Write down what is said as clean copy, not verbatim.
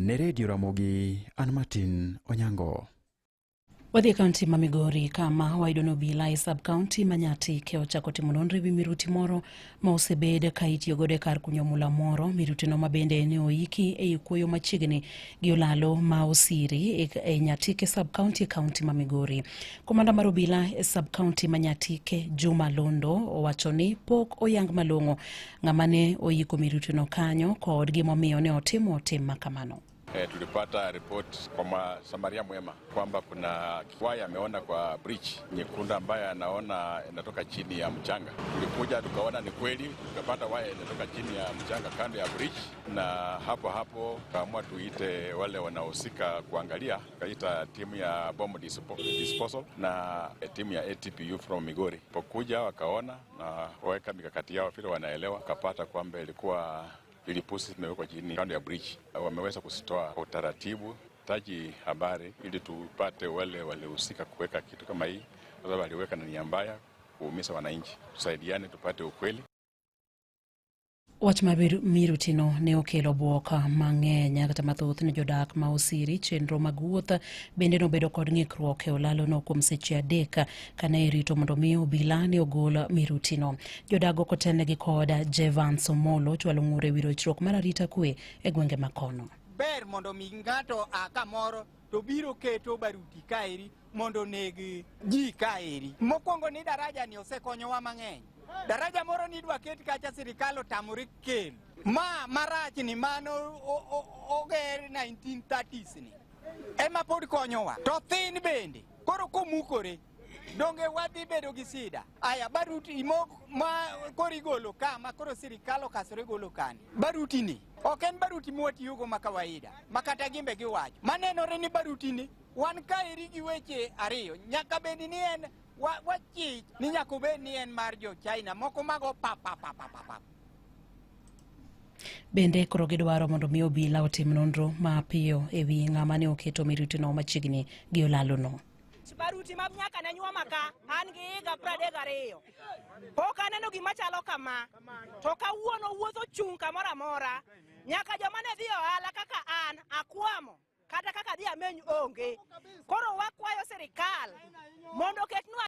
ne Radio Ramogi, an Martin Onyango. Wadhi kaunti ma Migori kama waidono bila sub-county manyati ke ochako timo nonro ewi miruti moro ma osebed ka itiyo godo kar kunyo mula moro. Miruti no mabende ne oiki e kuoyo machiegni gi olalo ma osiri e Nyatike sub-county e kaunti ma Migori. Komanda mar obila e sub-county ma Nyatike Juma Londo owacho ni pok oyang malong'o ng'ama ne oiko miruti no kanyo kod gimomiyo ne otimo tim makamano. Tulipata report kwa Samaria Mwema kwamba kuna kiwaya ameona kwa bridge nyekundu ambayo anaona inatoka chini ya mchanga. Tulikuja tukaona ni kweli, tukapata waya inatoka chini ya mchanga kando ya bridge, na hapo kaamua tuite wale wanaohusika kuangalia. Kaita timu ya bomb disposal na timu ya ATPU from Migori. Pokuja wakaona na waweka mikakati yao vile wanaelewa, kapata kwamba ilikuwa ilipusi zimewekwa chini kando ya bridge. Wameweza kusitoa kwa utaratibu, taji habari ili tupate wale walihusika kuweka kitu kama hii, kwa sababu waliweka na nia mbaya kuumiza wananchi. Tusaidiane tupate ukweli. Wach miruti no ne okelo buoka mang'eny kata mathoth ne jodak ma osiri. Chenro mag wuoth bende nobedo kod ng'ikruok e olalo no kuom seche 3 kane irito mondo mi obila ne ogol miruti no. Jodago kotenegi kod Jevans Omolo chwalo ng'ure wi rochruok mar arita kwe e gwenge makono. Ber mondo mi ng'ato kamoro to biro keto baruti kaeri mondo neg ji kaeri. Mokwongo ni daraja ni osekonyowa mang'eny. Daraja moro ni dwa ket kacha sirikal otamore kel. Marach ni mano oger 1930s ni. Ema pod konyowa. To thin bende. Koro komukore. Donge wadhi bedo gi sida. Aya baruti korigolo kama koro sirikal okasore golo kani. Baruti ni ok en baruti mwatiyogo ma kawaida. Makata gimbe giwacho. Manenore ni baruti ni wan kaeri gi weche ariyo. Nyaka bed ni en wachich ni nyaka bed ni en mar jo China moko mago pa. Bende koro gidwaro mondo mi obila otim nonro mapiyo ewi ng'ama ne oketo miruti no machiegni gi olalo no. Baruti ma nyaka ne nyuoma ka an gi higa 32. Pok aneno gima chalo kama. To kawuono wuotho chung' kamoro amora. Nyaka joma ne dhi ohala kaka an akwamo kata kaka dhi ameny onge. Koro wakwayo sirikal mondo ketnwa